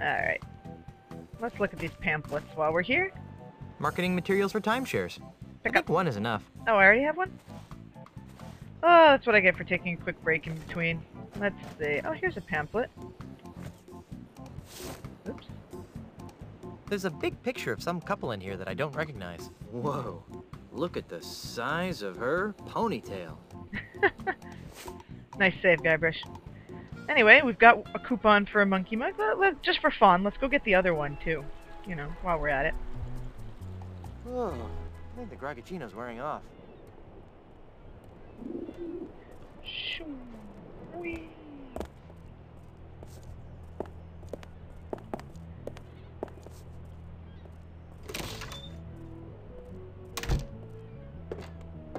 Alright. Let's look at these pamphlets while we're here. Marketing materials for timeshares. I think one is enough. Oh, I already have one? Oh, that's what I get for taking a quick break in between. Let's see. Oh, here's a pamphlet. Oops. There's a big picture of some couple in here that I don't recognize. Whoa. Look at the size of her ponytail. Nice save, Guybrush. Anyway, we've got a coupon for a monkey mug. Just for fun, let's go get the other one, too. You know, while we're at it. Oh, I think the Grogachino's wearing off. Shoo-wee.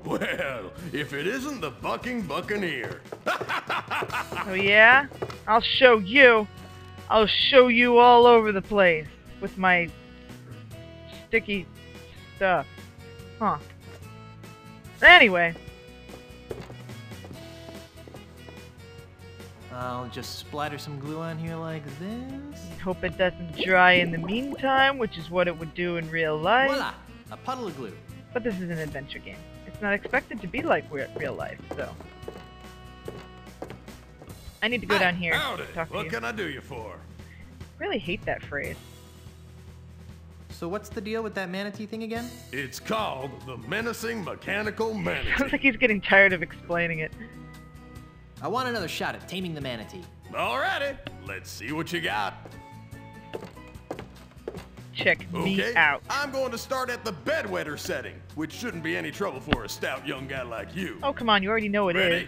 Well, if it isn't the Bucking Buccaneer. Oh yeah? I'll show you. I'll show you all over the place with my sticky stuff. Huh. Anyway. I'll just splatter some glue on here like this. Hope it doesn't dry in the meantime, which is what it would do in real life. Voila! A puddle of glue. But this is an adventure game. It's not expected to be like real life, so. I need to go down here Howdy. to talk to What you. can I do you for? Really hate that phrase. So what's the deal with that manatee thing again? It's called the Menacing Mechanical Sounds Manatee. like he's getting tired of explaining it. I want another shot at taming the manatee. Alrighty, let's see what you got. Check me Okay, out. I'm going to start at the bedwetter setting, which shouldn't be any trouble for a stout young guy like you. Oh, come on, you already know it is. Ready?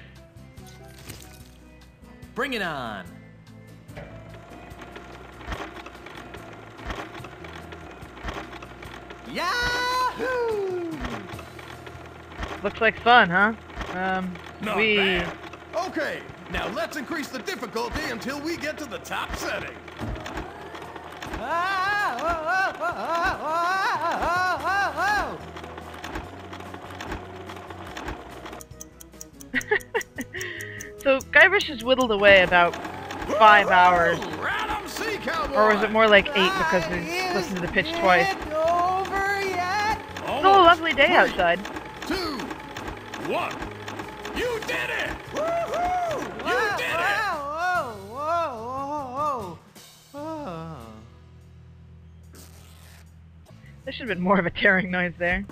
Bring it on. Yahoo! Looks like fun, huh? Not bad. Okay, now let's increase the difficulty until we get to the top setting. So, Guybrush has whittled away about 5 hours. Right on sea, cowboy. Or was it more like 8 because we listened to the pitch twice? It's a lovely day outside. 2, 1. You did it! Woohoo! You did it! There should have been more of a tearing noise there.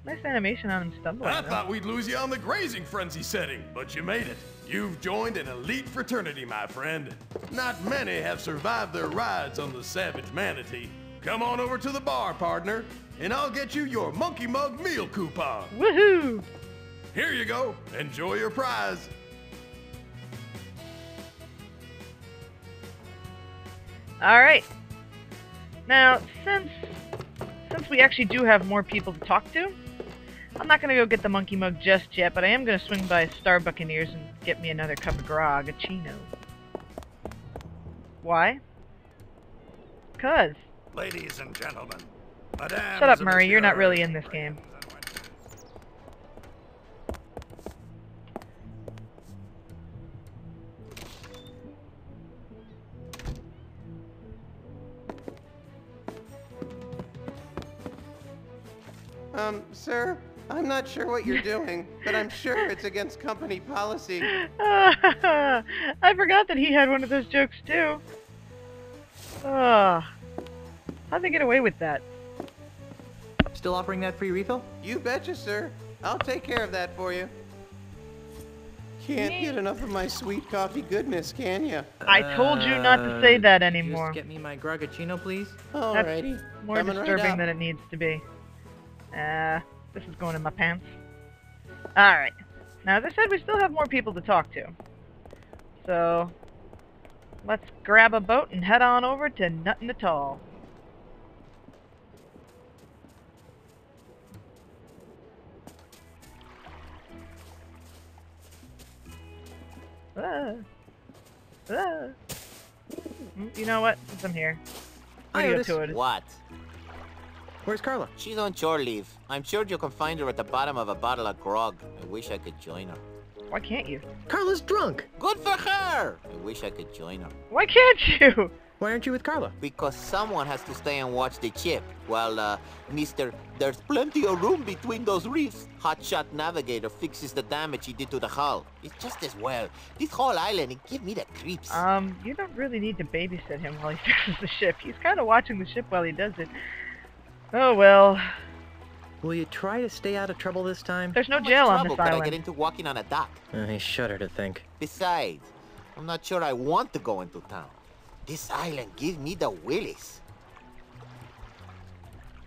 Nice animation on him stumbling. I though. thought we'd lose you on the grazing frenzy setting, but you made it. You've joined an elite fraternity, my friend. Not many have survived their rides on the Savage Manatee. Come on over to the bar, partner, and I'll get you your Monkey Mug meal coupon. Woohoo! Here you go. Enjoy your prize. Alright. Now, since we actually do have more people to talk to, I'm not going to go get the monkey mug just yet, but I am going to swing by Star Buccaneers and get me another cup of grog, a chino. Why? 'Cause. Ladies and gentlemen, madame. Shut up, Murray, you're not really in this game. Sir, I'm not sure what you're doing, but I'm sure it's against company policy. I forgot that he had one of those jokes too. How'd they get away with that? Still offering that free refill? You betcha, sir. I'll take care of that for you. Can't get enough of my sweet coffee goodness, can ya? I told you not to say that anymore. Just get me my Grogachino, please. Alrighty. That's more Coming right disturbing up. than it needs to be. This is going in my pants. Alright. Now, as I said, we still have more people to talk to. So, let's grab a boat and head on over to Nuttin Atoll. You know what? Since I'm here, I'm gonna go to it. What? Where's Carla? She's on shore leave. I'm sure you can find her at the bottom of a bottle of grog. I wish I could join her. Why can't you? Carla's drunk. Good for her! I wish I could join her. Why can't you? Why aren't you with Carla? Because someone has to stay and watch the ship. While, Mister, there's plenty of room between those reefs. Hotshot Navigator fixes the damage he did to the hull. It's just as well. This whole island, it give me the creeps. You don't really need to babysit him while he fixes the ship. He's kind of watching the ship while he does it. Oh well. Will you try to stay out of trouble this time? There's no How much jail on trouble this could I island. get into walking on a dock? I shudder to think. Besides, I'm not sure I want to go into town. This island gives me the willies.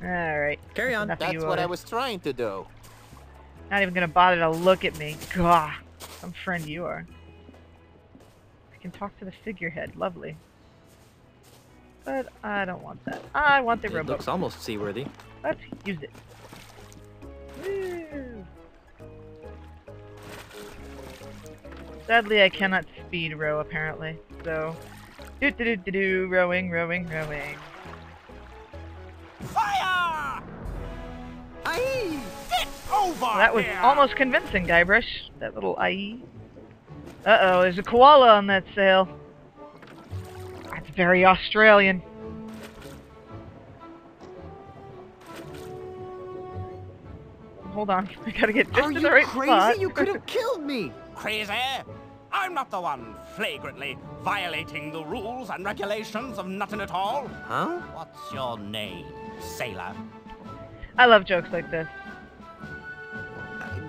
Alright. Carry on. Enough of That's you, what I Otis. was trying to do. Not even gonna bother to look at me. Gah. Some friend you are. I can talk to the figurehead. Lovely. But I don't want that. I want the It rowboat. looks almost seaworthy. Let's use it. Woo. Sadly, I cannot speed row, apparently. So, do rowing, rowing, rowing. Fire! Aye! Get over Well, that was here! almost convincing, Guybrush. That little IE. Uh-oh, there's a koala on that sail. That's very Australian. Hold on, I gotta get just Are to you the right crazy? spot. You could have killed me! Crazy? I'm not the one flagrantly violating the rules and regulations of Nuttin Atoll. Huh? What's your name, sailor? I love jokes like this.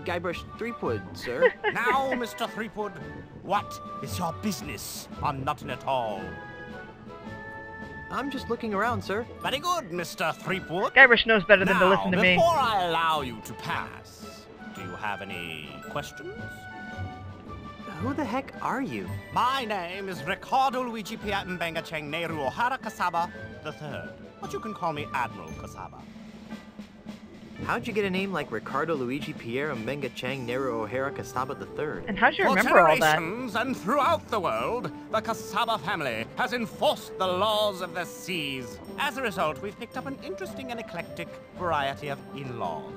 Guybrush Threepwood, sir. Now, Mr. Threepwood, what is your business on Nuttin Atoll? I'm just looking around, sir. Very good, Mr. Threepwood. Guybrush knows better than to Now, listen to me. before I allow you to pass, do you have any questions? Who the heck are you? My name is Ricardo Luigi Pia Mbenga Cheng Nehru O'Hara Kasaba III, but you can call me Admiral Kasaba. How'd you get a name like Ricardo Luigi Pierre Mbenga Chang Nero O'Hara Kasaba III? And how'd you For remember all that? generations and throughout the world, the Kasaba family has enforced the laws of the seas. As a result, we've picked up an interesting and eclectic variety of in-laws.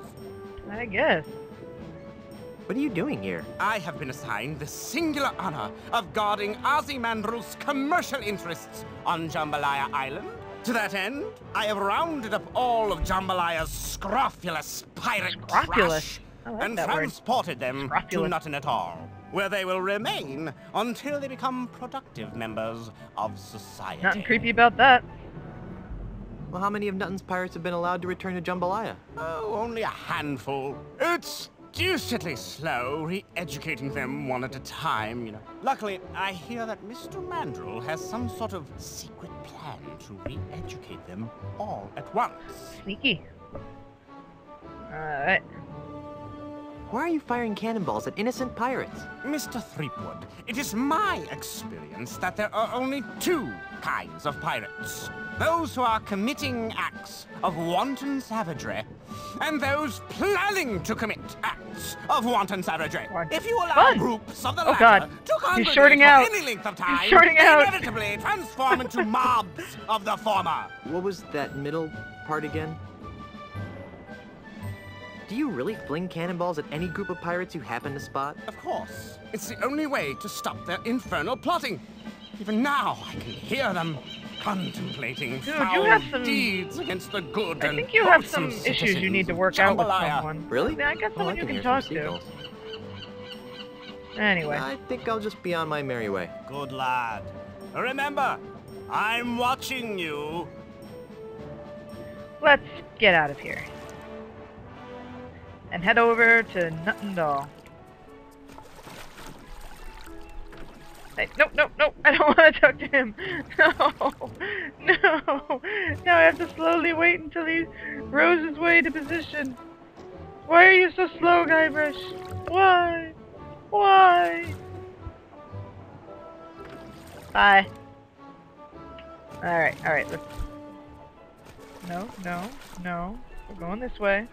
I guess. What are you doing here? I have been assigned the singular honor of guarding Ozymandias' commercial interests on Jambalaya Island. To that end, I have rounded up all of Jambalaya's scrofulous pirate Scrofulous? trash I like and that word. transported them to Scrofulous. Nuttin Atoll, where they will remain until they become productive members of society. Nothing creepy about that. Well, how many of Nuttin's pirates have been allowed to return to Jambalaya? Oh, only a handful. It's deucedly slow re-educating them one at a time, you know. Luckily, I hear that Mr. Mandrill has some sort of secret plan to re-educate them all at once. Sneaky. Alright. Why are you firing cannonballs at innocent pirates? Mr. Threepwood, it is my experience that there are only two kinds of pirates. Those who are committing acts of wanton savagery, and those planning to commit acts of wanton savagery. What? If you allow Fun. groups of the Oh, latter God. to He's congregate shorting for out. any length of He's time, shorting they out. inevitably transform into mobs of the former. What was that middle part again? Do you really fling cannonballs at any group of pirates you happen to spot? Of course, it's the only way to stop their infernal plotting. Even now, I can hear them contemplating Dude, foul you have some- deeds against the good I and think you have some wholesome issues you need to citizens work of out with Jambalaya. someone. Really? Yeah, I got Oh, someone you hear can some talk to. seagulls. Anyway. I think I'll just be on my merry way. Good lad. Remember, I'm watching you. Let's get out of here. And head over to Nuttin Atoll. Hey, nope, nope, nope. I don't want to talk to him. No. No. Now I have to slowly wait until he rows his way to position. Why are you so slow, Guybrush? Why? Why? Bye. Alright, alright, let's... No, no, no. We're going this way.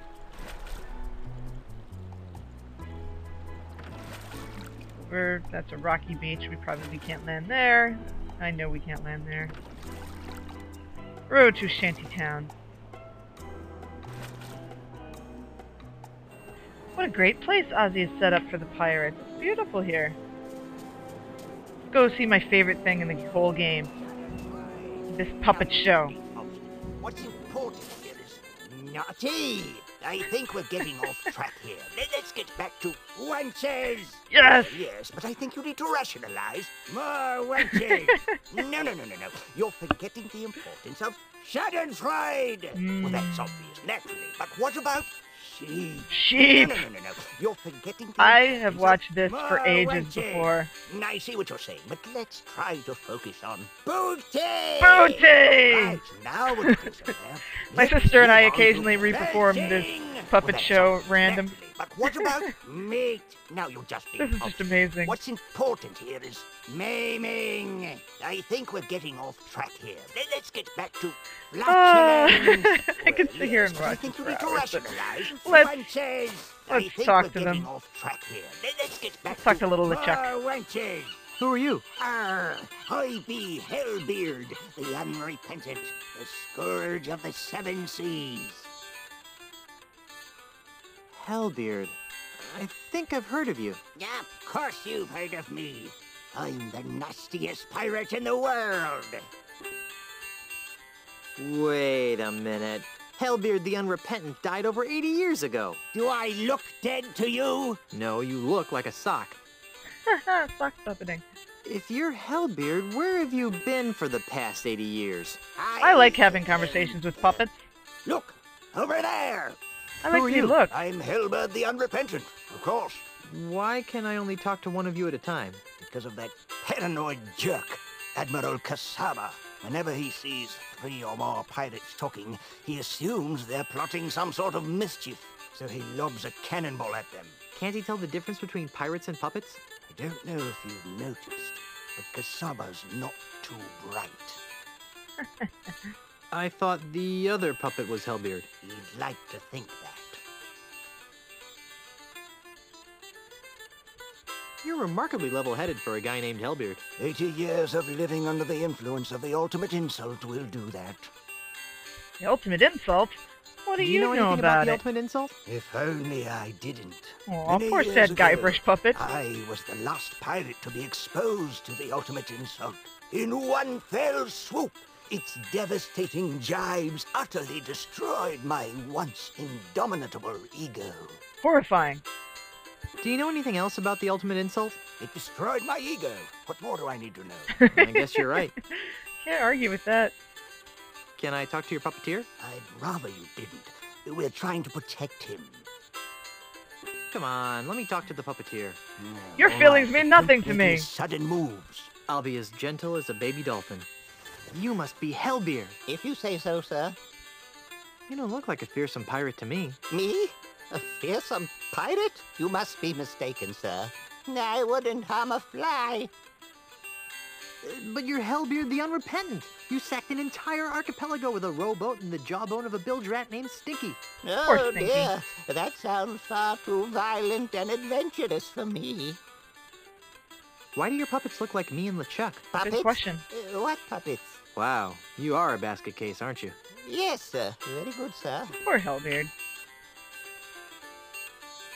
That's a rocky beach. We probably can't land there. I know we can't land there. Road to Shantytown. What a great place Ozzy has set up for the pirates. It's beautiful here. Let's go see my favorite thing in the whole game. this puppet show. What's important here is Nutty. I think we're getting off track here. Let's get back to wenches. Yes! Yes, but I think you need to rationalize. More wenches. No. You're forgetting the importance of Schadenfreude. Well, that's obvious, naturally. But what about sheep? Sheep! No. You're forgetting the I importance have of watched this for more ages wenches. before. I see what you're saying, but let's try to focus on booty. Booty! Right, now we're getting somewhere. My Let's sister and I move on to occasionally re-perform this dancing. puppet Well, show that's random. naturally, But what about meat? Now you're just being This is just amazing. What's important here is maiming. I think we're getting off track here. Let's get back to flatulence. I could Well, sit here yes, and but I watch think this you need for to hours, but rationalize. let's Wenches. I think talk we're to getting them. off track here. Let's get back Let's talk to little LeChuck. wenches. Who are you? I be Hellbeard, the unrepentant, the scourge of the seven seas. Hellbeard. I think I've heard of you. Yeah, of course you've heard of me. I'm the nastiest pirate in the world. Wait a minute. Hellbeard the Unrepentant died over 80 years ago. Do I look dead to you? No, you look like a sock. Sock puppeting. If you're Hellbeard, where have you been for the past 80 years? I like having conversations with puppets. Look, over there. I like Who are to be you? looked. I'm Hellbeard the Unrepentant, of course. Why can I only talk to one of you at a time? Because of that paranoid jerk, Admiral Kasaba. Whenever he sees 3 or more pirates talking, he assumes they're plotting some sort of mischief. So he lobs a cannonball at them. Can't he tell the difference between pirates and puppets? I don't know if you've noticed, but Kasaba's not too bright. I thought the other puppet was Hellbeard. You'd like to think that. You're remarkably level-headed for a guy named Hellbeard. 80 years of living under the influence of the ultimate insult will do that. The ultimate insult? What do you know anything about the it? ultimate insult? If only I didn't. Aw, Many poor years sad ago, Guybrush puppet. I was the last pirate to be exposed to the ultimate insult. In one fell swoop, its devastating jibes utterly destroyed my once indomitable ego. Horrifying. Do you know anything else about the ultimate insult? It destroyed my ego. What more do I need to know? I guess you're right. Can't argue with that. Can I talk to your puppeteer? I'd rather you didn't. We're trying to protect him. Come on, let me talk to the puppeteer. No, Your all feelings right, mean nothing to don't me. make sudden moves. I'll be as gentle as a baby dolphin. You must be Hellbeard. If you say so, sir. You don't look like a fearsome pirate to me. Me? A fearsome pirate? You must be mistaken, sir. I wouldn't harm a fly. But you're Hellbeard the Unrepentant. You sacked an entire archipelago with a rowboat and the jawbone of a bilge rat named Stinky. Poor Oh, Stinky. dear. That sounds far too violent and adventurous for me. Why do your puppets look like me and LeChuck? Puppets? Good question. What puppets? Wow, you are a basket case, aren't you? Yes, sir. Very good, sir. Poor Hellbeard.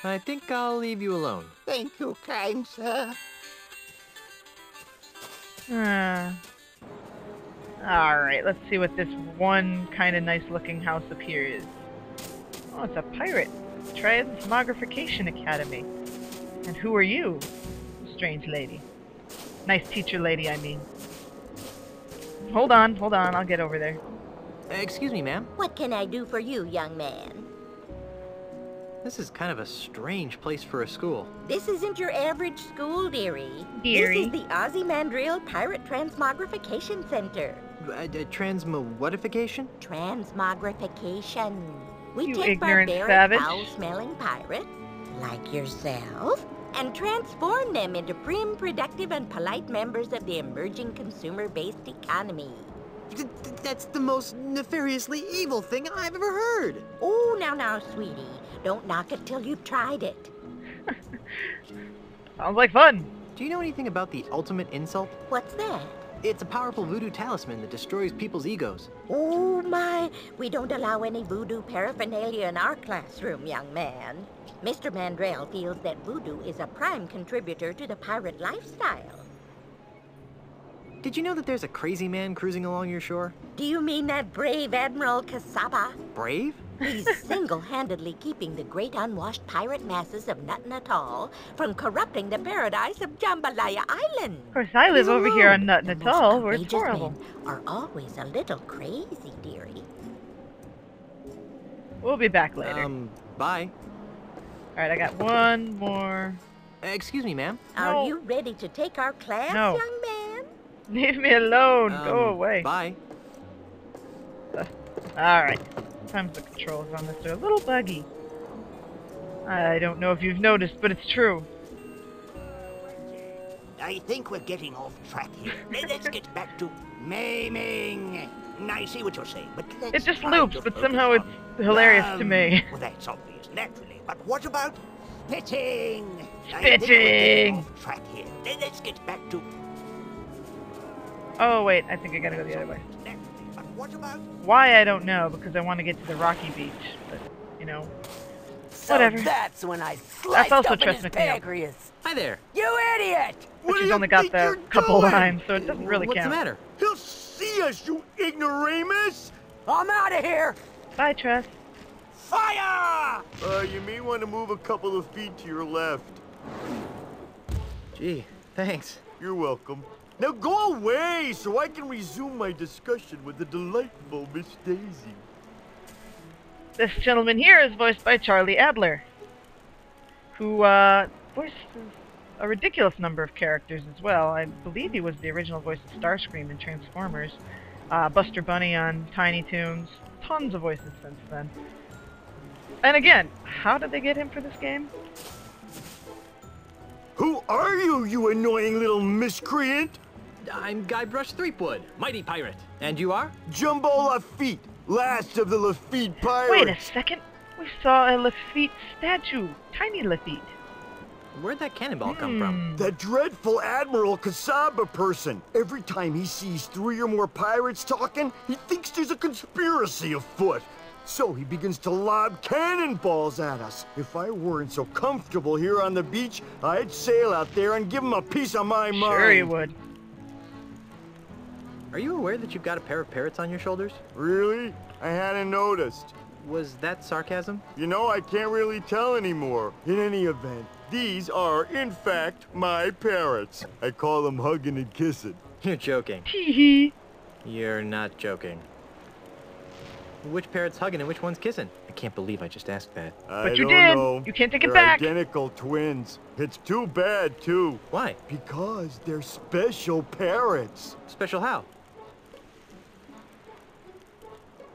I think I'll leave you alone. Thank you, kind sir. Alright, let's see what this one kind of nice looking house up here is. Oh, it's a pirate. Transmogrification Academy. And who are you, strange lady? Nice teacher lady, I mean. Hold on, I'll get over there. Excuse me, ma'am. What can I do for you, young man? This is kind of a strange place for a school. This isn't your average school, dearie. Dearie? This is the Ozymandial Pirate Transmogrification Center. Transmowhatification? Transmogrification. We You take ignorant barbaric, savage. foul-smelling pirates, like yourself, and transform them into prim, productive, and polite members of the emerging consumer-based economy. That's the most nefariously evil thing I've ever heard. Oh, now, sweetie. Don't knock it till you've tried it. Sounds like fun. Do you know anything about the ultimate insult? What's that? It's a powerful voodoo talisman that destroys people's egos. Oh, my. We don't allow any voodoo paraphernalia in our classroom, young man. Mr. Mandrell feels that voodoo is a prime contributor to the pirate lifestyle. did you know that there's a crazy man cruising along your shore? Do you mean that brave Admiral Kasaba? Brave? He's single-handedly keeping the great unwashed pirate masses of Nuttin Atoll from corrupting the paradise of Jambalaya Island. Of course, I live over here on Nuttin The most Atoll, where it's courageous horrible. men are always a little crazy, dearie. We'll be back later. Bye. Alright, I got one more. Excuse me, ma'am. Are No. you ready to take our class, No. young man? Leave me alone. Go away. Bye. Alright. Sometimes the controls on this are a little buggy. I don't know if you've noticed, but it's true. I think we're getting off track here. Let's get back to maiming. I see what you're saying, but let's It just try loops, to but focus somehow it's on- hilarious to me. Well, that's obvious, naturally. But what about spitting? I think we're Spitting! getting off track here. Let's get back to Oh, wait. I think I gotta go the other way. naturally. But what about Why, I don't know, because I want to get to the rocky beach. But, you know. So Whatever. that's when I sliced also open Tress his McNeil. pancreas. Hi there. You idiot! But she's only got the couple lines, so it doesn't really What's count. the matter? He'll see us, you ignoramus! I'm out of here! Bye, Tress. fire? You may want to move a couple of feet to your left. Gee, thanks. You're welcome. Now go away so I can resume my discussion with the delightful Miss Daisy. This gentleman here is voiced by Charlie Adler, who voices a ridiculous number of characters as well. I believe he was the original voice of Starscream in Transformers, Buster Bunny on Tiny Toons, tons of voices since then. And again, how did they get him for this game? Who are you, you annoying little miscreant? I'm Guybrush Threepwood, mighty pirate. And you are? Jumbo Lafitte, last of the Lafitte pirates. Wait a second. We saw a Lafitte statue. Tiny Lafitte. Where'd that cannonball come from? That dreadful Admiral Kasaba person. Every time he sees 3 or more pirates talking, he thinks there's a conspiracy afoot. So he begins to lob cannonballs at us. If I weren't so comfortable here on the beach, I'd sail out there and give him a piece of my mind. Sure he would. Are you aware that you've got a pair of parrots on your shoulders? Really? I hadn't noticed. Was that sarcasm? You know, I can't really tell anymore. In any event, these are, in fact, my parrots. I call them hugging and kissing. You're joking. Hee hee. You're not joking. Which parrot's hugging and which one's kissing? I can't believe I just asked that. But you don't did. know. You can't take it They're back. identical twins. It's too bad, too. Why? Because they're special parrots. Special how?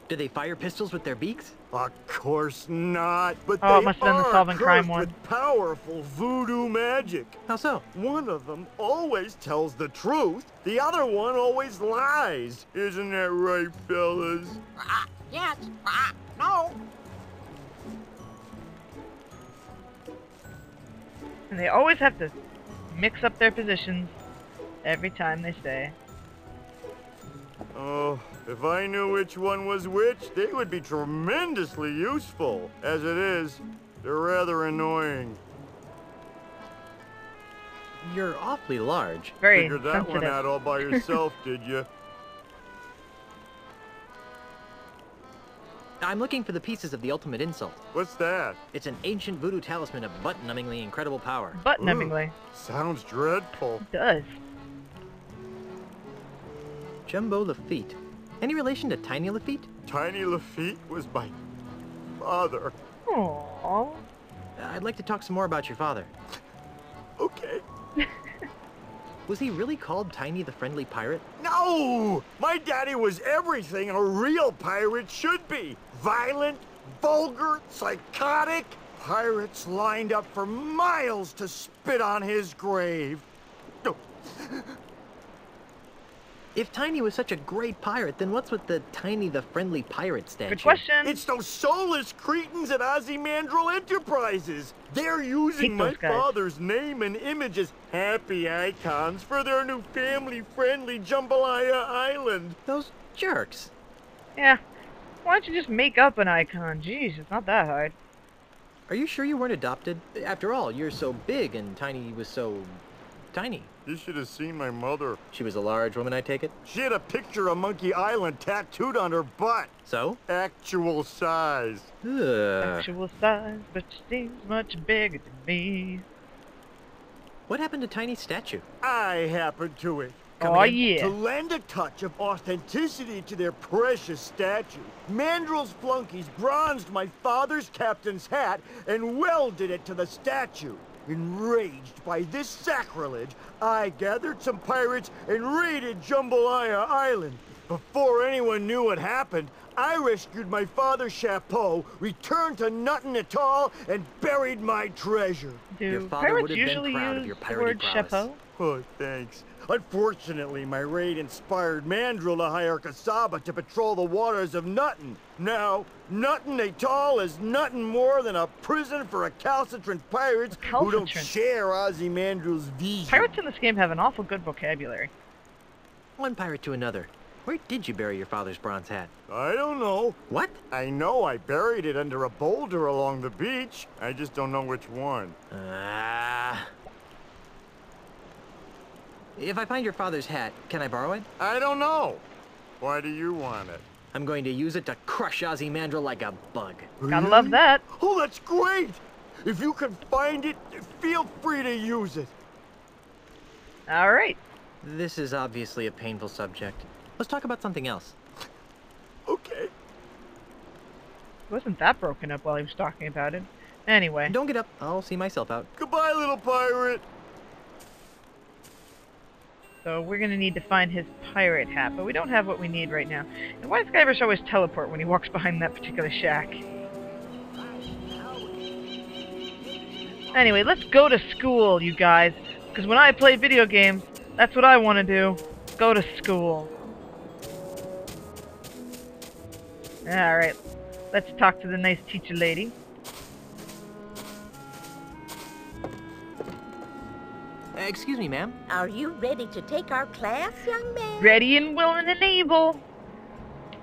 Do they fire pistols with their beaks? Of course not. But Oh, it they must have been the are solving crime cursed one. with powerful voodoo magic. How so? One of them always tells the truth. The other one always lies. Isn't that right, fellas? Yes. No. And they always have to mix up their positions every time they say. Oh, if I knew which one was which, they would be tremendously useful. As it is, they're rather annoying. You're awfully large. Very Figured that sensitive. one out all by yourself, did you? I'm looking for the pieces of the ultimate insult. What's that? It's an ancient voodoo talisman of butt-numbingly incredible power. Butt-numbingly. Sounds dreadful. It does. Jumbo Lafitte. Any relation to Tiny Lafitte? Tiny Lafitte was my father. Aww. I'd like to talk some more about your father. Okay. Was he really called Tiny the Friendly Pirate? No! My daddy was everything a real pirate should be. Violent, vulgar, psychotic. Pirates lined up for miles to spit on his grave. Oh. If Tiny was such a great pirate, then what's with the Tiny the Friendly Pirate statue? Good question. It's those soulless cretins at Ozymandial Enterprises. They're using Hate my those guys. father's name and image as happy icons for their new family-friendly Jambalaya Island. Those jerks. Yeah. Why don't you just make up an icon? Jeez, it's not that hard. Are you sure you weren't adopted? After all, you're so big and Tiny was so... tiny. You should have seen my mother. She was a large woman, I take it? She had a picture of Monkey Island tattooed on her butt. So? Actual size. Actual size, but she seems much bigger than me. What happened to Tiny's statue? I happened to it. Oh yeah. To lend a touch of authenticity to their precious statue, Mandrill's flunkies bronzed my father's captain's hat and welded it to the statue. Enraged by this sacrilege, I gathered some pirates and raided Jambalaya Island. Before anyone knew what happened, I rescued my father's chapeau, returned to Nuttin Atoll, and buried my treasure. Your Do father pirates would have been usually proud of use your the piratey word prowess. chapeau? Oh, thanks. Unfortunately, my raid inspired Mandrill to hire Kasaba to patrol the waters of Nuttin. Now, Nuttin Atoll is nothing more than a prison for recalcitrant pirates who don't share Ozymandias' vision. Pirates in this game have an awful good vocabulary. One pirate to another. Where did you bury your father's bronze hat? I don't know. What? I know I buried it under a boulder along the beach. I just don't know which one. If I find your father's hat, can I borrow it? I don't know. Why do you want it? I'm going to use it to crush Ozymandias like a bug. Gotta love that. Oh, that's great! If you can find it, feel free to use it. Alright. This is obviously a painful subject. Let's talk about something else. Okay. It wasn't that broken up while he was talking about it. Anyway. Don't get up. I'll see myself out. Goodbye, little pirate. So we're gonna need to find his pirate hat, but we don't have what we need right now. And why does Guybrush always teleport when he walks behind that particular shack? Anyway, let's go to school, you guys. Because when I play video games, that's what I want to do. Go to school. Alright, let's talk to the nice teacher lady. Excuse me, ma'am. Are you ready to take our class, young man? Ready and willing and able.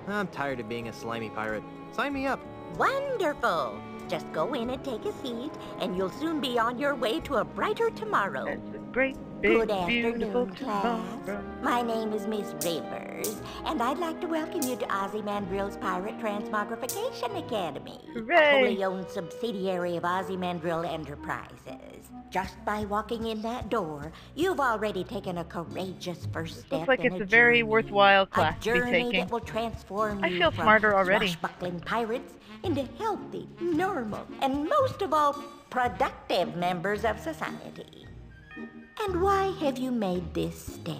I'm tired of being a slimy pirate. Sign me up. Wonderful. Just go in and take a seat, and you'll soon be on your way to a brighter tomorrow. That's a great, big, Good beautiful afternoon, class. tomorrow. My name is Miss Rivers, and I'd like to welcome you to Ozymandias Pirate Transmogrification Academy, Hooray. a wholly owned subsidiary of Ozymandias Enterprises. Just by walking in that door, you've already taken a courageous first step. Looks like in it's a very journey. worthwhile class A to be journey taking. that will transform I you feel from smarter already. swashbuckling pirates into healthy, normal, and most of all, productive members of society. And why have you made this step?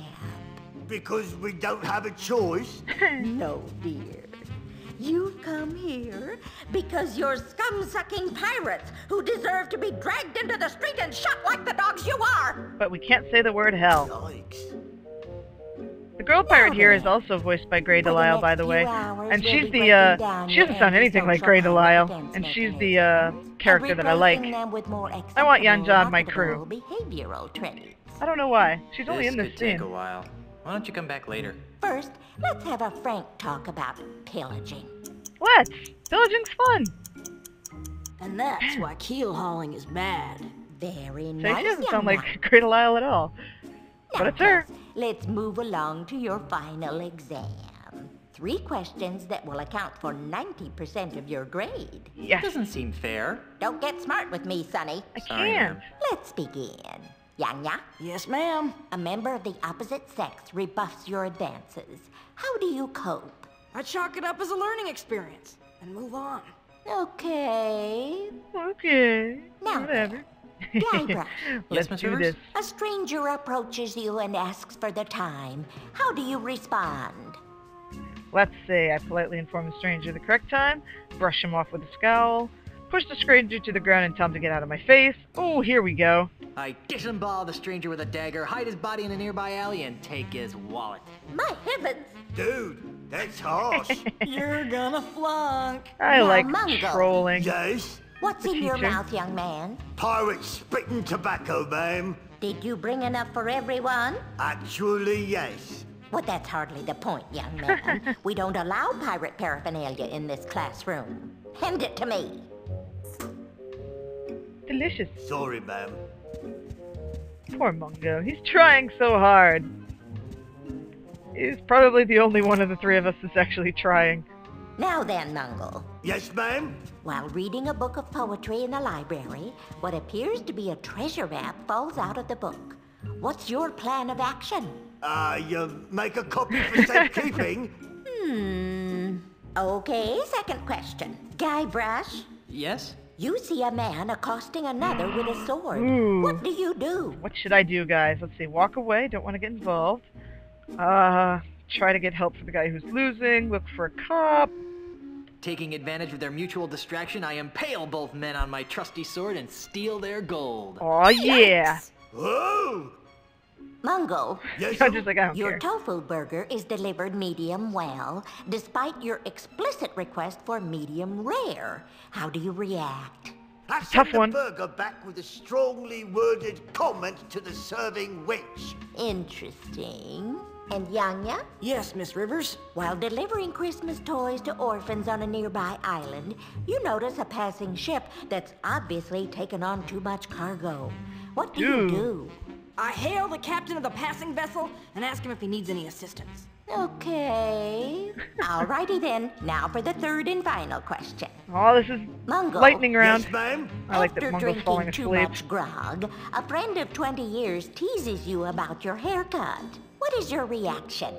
Because we don't have a choice. No, dear. You've come here because you're scum-sucking pirates who deserve to be dragged into the street and shot like the dogs you are. But we can't say the word hell. Yikes. The girl pirate here is also voiced by Grey Delisle, by the way. And she's the, she doesn't sound anything like Grey Delisle. And she's the, character that I like. I want Yanja on my crew. Behavioral traits. I don't know why. She's only in This this could take scene. a while. Why don't you come back later? First, let's have a frank talk about pillaging. Let's! Pillaging's fun! And that's why keel hauling is bad. Very So nice, she doesn't young sound man. like Grey Delisle at all. Now, But it's her. class, let's move along to your final exam. 3 questions that will account for 90% of your grade. Yes. Doesn't seem fair. Don't get smart with me, Sonny. I Sorry, can't. ma'am. Let's begin. Yanya, Yes, ma'am. a member of the opposite sex rebuffs your advances. How do you cope? I chalk it up as a learning experience and move on. Okay. Okay. Now Whatever. Guybrush, Let's Miss do Rivers? this. a stranger approaches you and asks for the time. How do you respond? Let's say I politely inform the stranger the correct time, brush him off with a scowl, push the stranger to the ground and tell him to get out of my face. Oh, here we go. I disembowel the stranger with a dagger, hide his body in a nearby alley, and take his wallet. My heavens! Dude, that's harsh. You're gonna flunk. I Now, like Mungo. trolling. Yes? What's The in your teacher. mouth, young man? Pirate spitting tobacco, ma'am. Did you bring enough for everyone? Actually, yes. Well, that's hardly the point, young man. We don't allow pirate paraphernalia in this classroom. Hand it to me. Delicious. Sorry, ma'am. Poor Mungo. He's trying so hard. He's probably the only one of the three of us that's actually trying. Now then, Mungo. Yes, ma'am? While reading a book of poetry in the library, what appears to be a treasure map falls out of the book. What's your plan of action? You make a copy for safekeeping? Okay, second question. Guybrush, Yes? you see a man accosting another with a sword. Ooh. What do you do? What should I do, guys? Let's see. Walk away. Don't want to get involved. Try to get help for the guy who's losing. Look for a cop. Taking advantage of their mutual distraction, I impale both men on my trusty sword and steal their gold. Oh yeah. Whoa! Mungo, Yes, I'm just like, I don't your care. tofu burger is delivered medium well, despite your explicit request for medium rare. How do you react? I Tough sent the one. burger back with a strongly worded comment to the serving wench. Interesting. And Yanya? Yes, Miss Rivers. While delivering Christmas toys to orphans on a nearby island, you notice a passing ship that's obviously taken on too much cargo. What do you do? I hail the captain of the passing vessel and ask him if he needs any assistance. Okay. Alrighty then. Now for the third and final question. Oh, this is Mungo. lightning round. Yes, ma'am? I like that After Mungo's falling drinking too asleep. much grog, a friend of 20 years teases you about your haircut. What is your reaction?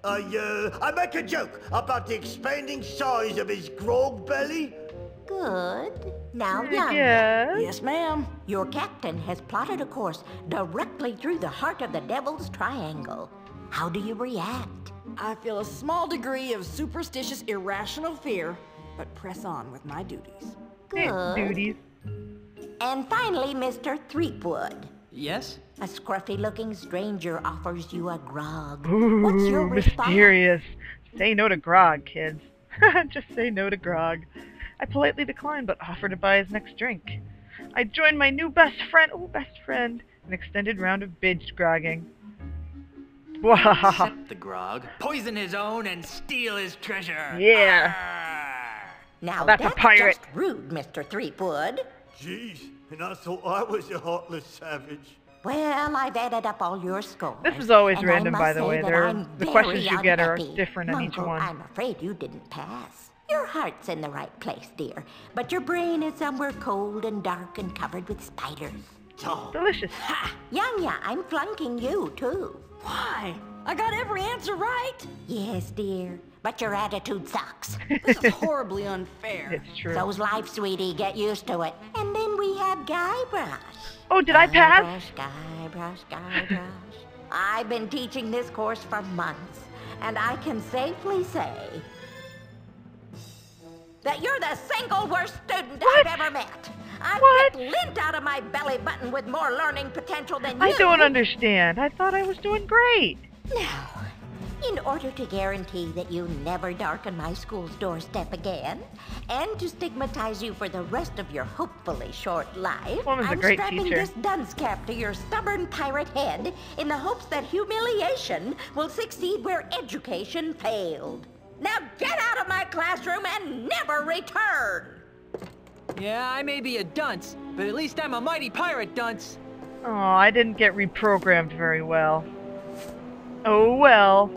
I make a joke about the expanding size of his grog belly. Good. Now, Yanya. Yeah. Yes, ma'am. Your captain has plotted a course directly through the heart of the Devil's Triangle. How do you react? I feel a small degree of superstitious, irrational fear, but press on with my duties. Good. Duties. And finally, Mr. Threepwood. Yes? A scruffy-looking stranger offers you a grog. Ooh, What's your response? mysterious. Say no to grog, kids. Just say no to grog. I politely decline, but offer to buy his next drink. I join my new best friend, an extended round of binge grogging. Wahaha. Accept the grog, poison his own, and steal his treasure. Yeah. Now That's a pirate. just rude, Mr. Threepwood. Jeez, and I thought I was a heartless savage. Well, I've added up all your scores. This is always and random, I by must the say way. that The I'm questions very you get are unhappy. different in each Mungo, one. I'm afraid you didn't pass. Your heart's in the right place, dear, but your brain is somewhere cold and dark and covered with spiders. Delicious. Ha! Yanya, I'm flunking you, too. Why? I got every answer right. Yes, dear, but your attitude sucks. This is horribly unfair. It's true. So's life, sweetie. Get used to it. And then we have Guybrush. Oh, did I pass? Guybrush. I've been teaching this course for months, and I can safely say that you're the single worst student What? I've ever met. I've What? picked lint out of my belly button with more learning potential than you. I don't understand. I thought I was doing great. Now, in order to guarantee that you never darken my school's doorstep again, and to stigmatize you for the rest of your hopefully short life, Woman's a I'm great strapping teacher. this dunce cap to your stubborn pirate head in the hopes that humiliation will succeed where education failed. Now get out of my classroom and never return! Yeah, I may be a dunce, but at least I'm a mighty pirate dunce. Oh, I didn't get reprogrammed very well. Oh well.